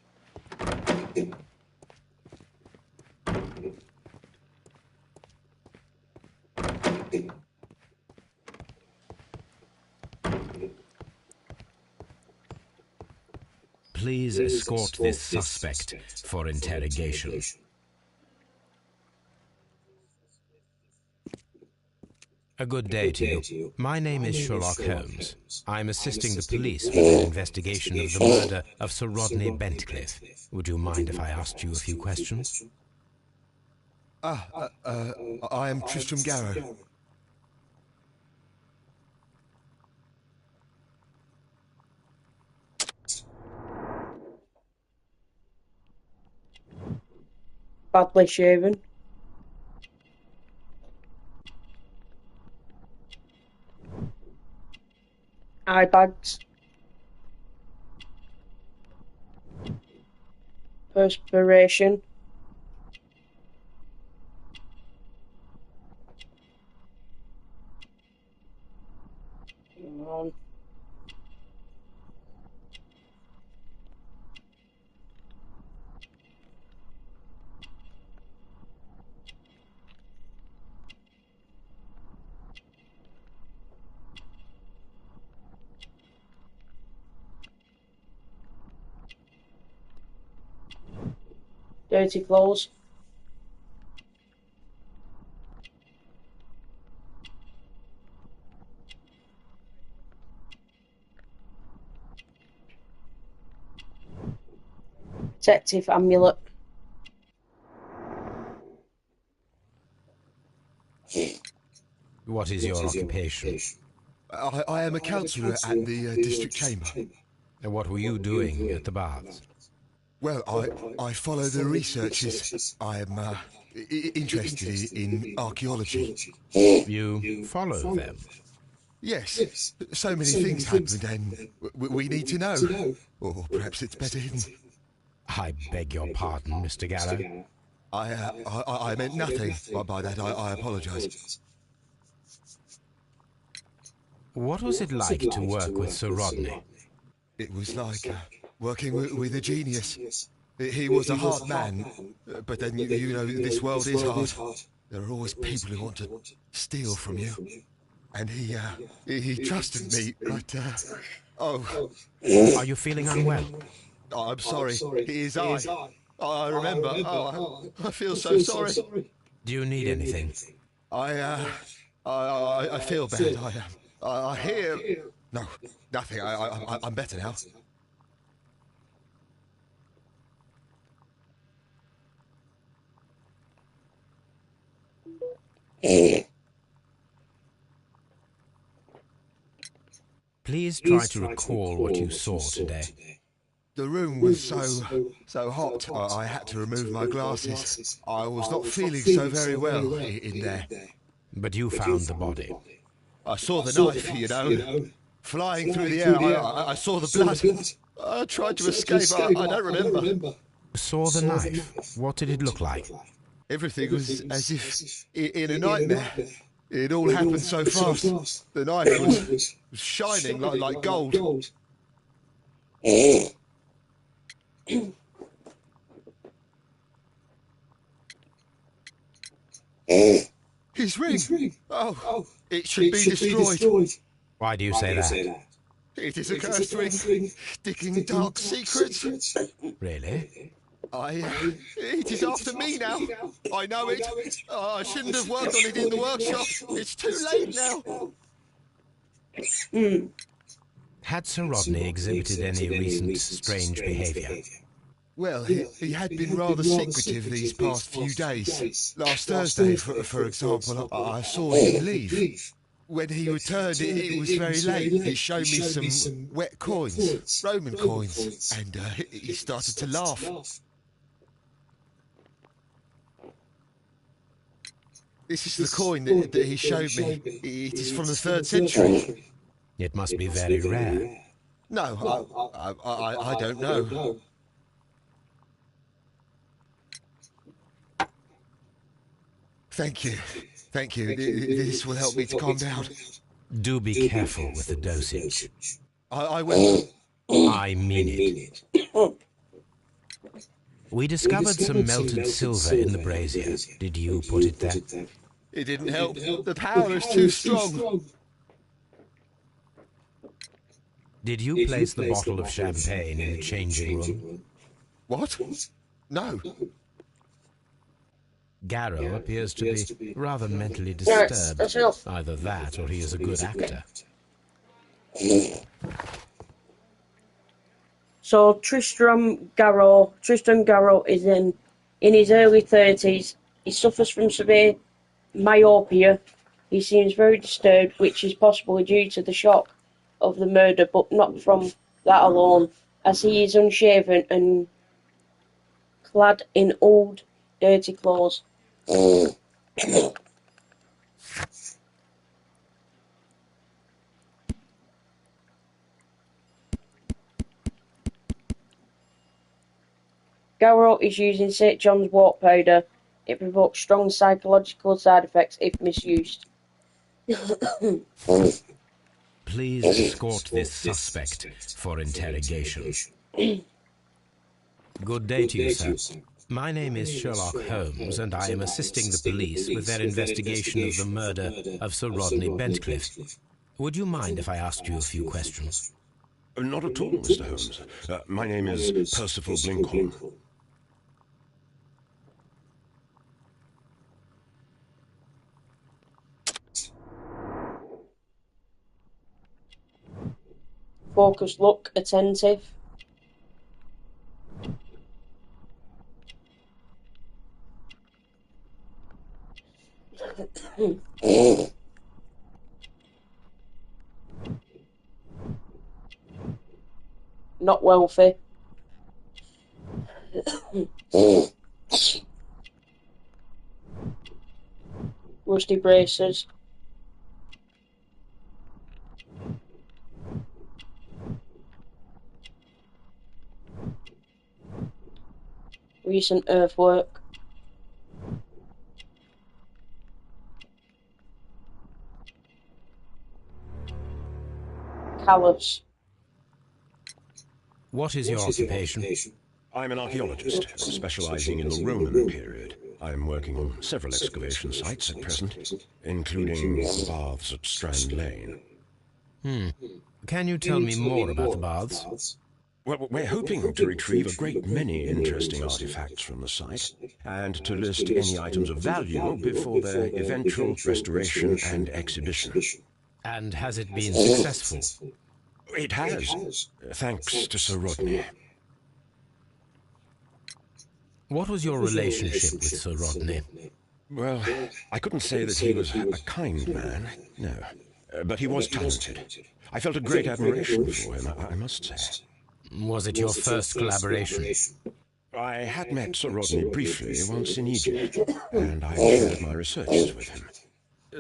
Please escort this suspect for interrogation. A good day to you. My name is Sherlock Holmes. I'm assisting the police with an investigation of the murder of Sir Rodney Bentcliffe. Would you mind if I asked you a few questions? I am Tristram Garrow. Badly shaven. Eye bags. Perspiration. Come on. Dirty clothes. Protective amulet. What is your occupation? I am a councillor at the district chamber. And what were you doing at the baths? Well, I follow the researches. I am interested in archaeology. You follow them? Yes, so many things happened and we need to know. Or perhaps it's better hidden. I beg your pardon, Mr. Garrow. I meant nothing by that. I apologise. What was it like to work with Sir Rodney? It was like working with a genius. He was a hard man, but then you know this world is hard. There are always people who want to steal from you. And he trusted me, but, oh. Are you feeling unwell? Oh, I'm sorry. It is I. I remember. Oh, I feel so sorry. Do you need anything? I feel bad. I hear... No, nothing. I'm better now. Please try to recall what you saw today. The room was so hot, I had to remove my glasses. I was not feeling so very well in there. But you found the body. I saw the knife, you know, flying through the air. I saw the blood. I tried to escape. I don't remember. Saw the knife. What did it look like? Everything was as if in a nightmare. It all happened so fast. The knife was shining like gold. His ring! Oh, it should be destroyed. Why do you say that? It is a cursed ring, digging dark secrets. Really? It is after me now. I know it. I shouldn't have worked on it in the workshop. It's too late now. Had Sir Rodney exhibited any recent strange behaviour? Well, he had been rather secretive these past few days. Last Thursday, for example, I saw him leave. When he returned, it was very late. He showed me some wet coins, Roman coins, and he started to laugh. This is the coin that he showed me. It is from the 3rd century. It must be very rare. No, I don't know. Thank you. Thank you. This will help me to calm down. Do be careful with the dosage. I will. I mean it. We discovered some melted silver in the brazier. Did you put it there? It didn't help. The power is too strong. Did you place the bottle of champagne in the changing room? What? No. Garrow appears to be rather mentally disturbed. Either that or he is a good actor. So Tristram Garrow is in his early 30s. He suffers from severe myopia. He seems very disturbed, which is possibly due to the shock of the murder, but not from that alone, as he is unshaven and clad in old, dirty clothes. Garrow is using St. John's wort powder. It provokes strong psychological side effects if misused. Please escort this suspect for interrogation. Good day to you, sir. My name is Sherlock Holmes, and I am assisting the police with their investigation of the murder of Sir Rodney Bentcliffe. Would you mind if I asked you a few questions? Not at all, Mr. Holmes. My name is Percival Blinkhorn. Focus, look, attentive. Not wealthy. Rusty braces. Recent earthwork. Callous. What is your occupation? I'm an archaeologist, specializing in the Roman period. I'm working on several excavation sites at present, including the baths at Strand Lane. Can you tell me more about the baths? Well, we're hoping to retrieve a great many interesting artifacts from the site, and to list any items of value before their eventual restoration and exhibition. And has it been successful? It has, thanks to Sir Rodney. What was your relationship with Sir Rodney? Well, I couldn't say that he was a kind man, no. But he was talented. I felt a great admiration for him, I must say. Was it your first collaboration? I had met Sir Rodney briefly once in Egypt, and I shared my researches with him.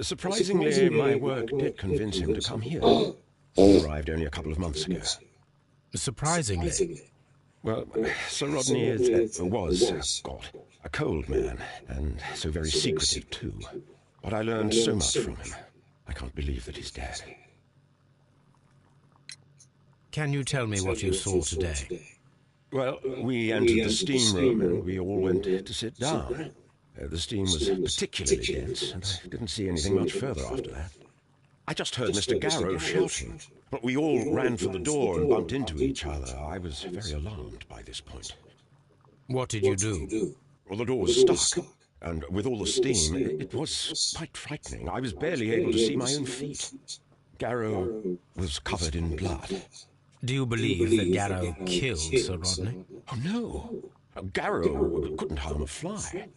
Surprisingly, my work did convince him to come here. He arrived only a couple of months ago. Surprisingly? Well, Sir Rodney was a cold man, and so very secretive too. But I learned so much from him. I can't believe that he's dead. Can you tell me what you saw today? Well, we entered the steam room and we all went to sit down. The steam was particularly dense, and I didn't see anything much further after that. I just heard Mr. Garrow shouting, but we all ran for the door and bumped into each other. I was very alarmed by this point. What did you do? Well, the door was stuck, and with all the steam, it was quite frightening. I was barely able to see my own feet. Garrow was covered in blood. Do you believe that Garrow killed Sir Rodney? Oh, no. Garrow couldn't harm a fly.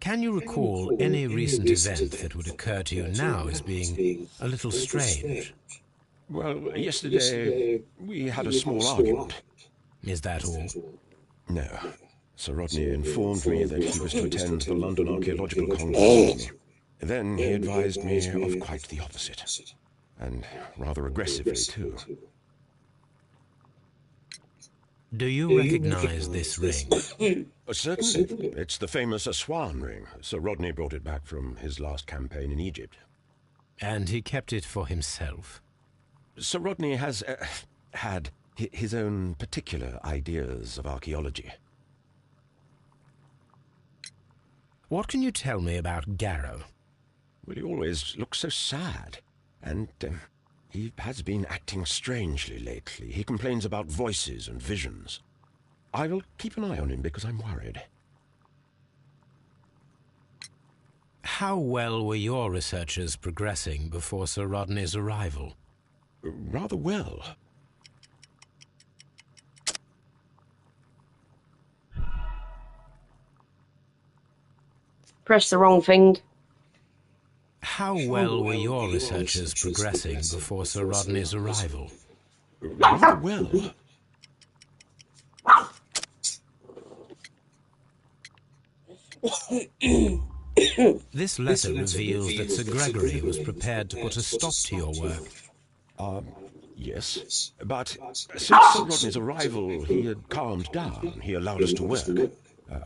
Can you recall any recent event that would occur to you now as being a little strange? Well, yesterday we had a small argument. Is that all? No. Sir Rodney informed me that he was to attend the London Archaeological Congress with me. Then he advised me of quite the opposite. And rather aggressively, too. Do you recognize this ring? Certainly. It's the famous Aswan ring. Sir Rodney brought it back from his last campaign in Egypt. And he kept it for himself? Sir Rodney has had his own particular ideas of archaeology. What can you tell me about Garrow? Well, he always looks so sad. And he has been acting strangely lately. He complains about voices and visions. I will keep an eye on him because I'm worried. How well were your researchers progressing before Sir Rodney's arrival? Rather well. Press the wrong thing. How well were your researchers progressing before Sir Rodney's arrival? Rather well. This letter reveals that Sir Gregory was prepared to put a stop to your work. Yes. But since Sir Rodney's arrival, he had calmed down. He allowed us to work.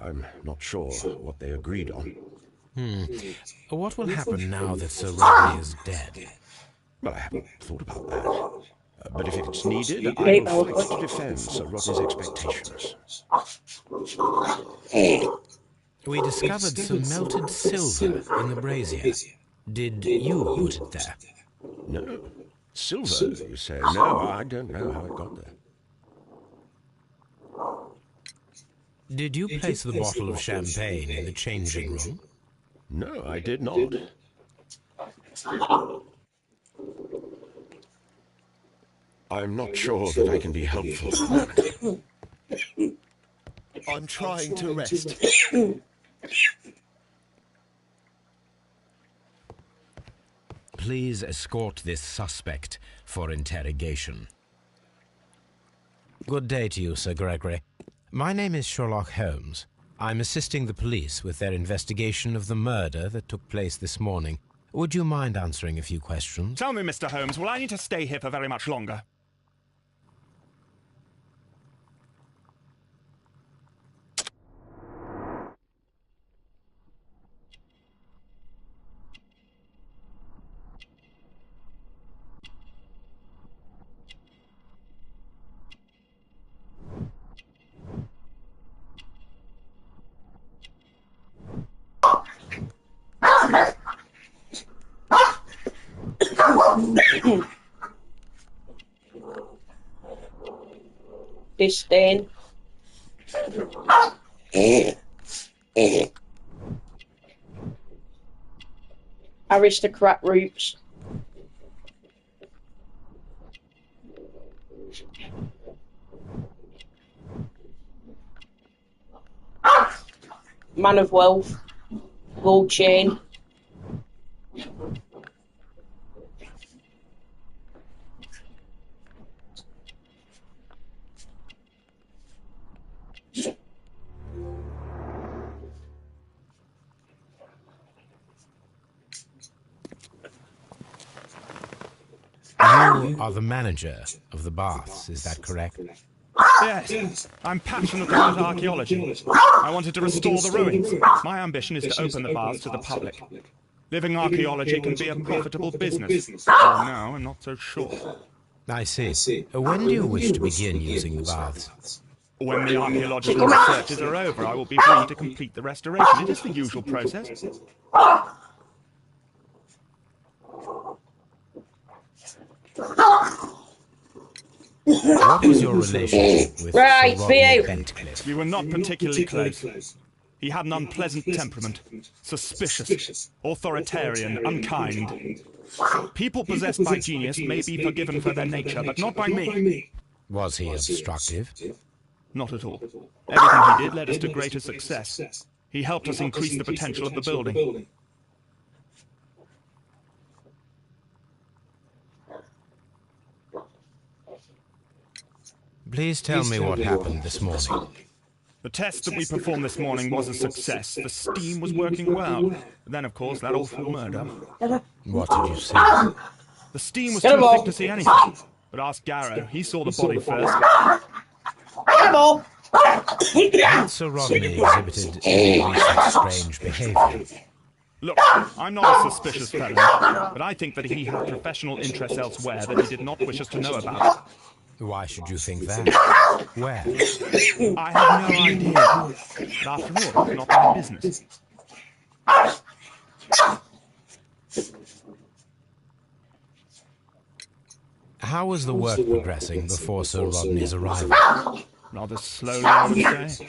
I'm not sure what they agreed on. What will happen now that Sir Rodney is dead? Well, I haven't thought about that. But if it's needed, I will fight to defend Sir Rodney's expectations. We discovered some melted silver in the brazier. Did you put it there? No. Silver, you say? No, I don't know how it got there. Did you place the bottle of champagne in the changing room? No, I did not. I'm not sure that I can be helpful at the moment. I'm trying to rest. Please escort this suspect for interrogation. Good day to you, Sir Gregory. My name is Sherlock Holmes. I'm assisting the police with their investigation of the murder that took place this morning. Would you mind answering a few questions? Tell me, Mr. Holmes, will I need to stay here for very much longer? Disdain. Aristocrat roots. Man of wealth. Gold chain. You are the manager of the baths, is that correct? Yes, I'm passionate about archaeology. I wanted to restore the ruins. My ambition is to open the baths to the public. Living archaeology can be a profitable business. Although now I'm not so sure. I see. When do you wish to begin using the baths? When the archaeological researches are over, I will be free to complete the restoration. It is the usual process. What was your relationship with Sir Rodney Bentcliffe? We were not particularly close. He had an unpleasant temperament, suspicious, authoritarian, unkind. People possessed by genius may be forgiven for their nature, but not by me. Was he obstructive? Not at all. Everything he did led us to greater success. He helped us increase the potential of the building. Please tell me what happened this morning. The test that we performed this morning was a success. The steam was working well. Then, of course, that awful murder. What did you see? The steam was too thick to see anything. But ask Garrow. He saw the body first. Had Sir Rodney exhibited any recent strange behaviour? Look, I'm not a suspicious fellow, but I think that he had professional interests elsewhere that he did not wish us to know about. Why should you think that? Where? I have no idea. But after all, it's not my business. How was the work progressing before Sir Rodney's arrival? Rather slowly, I would say.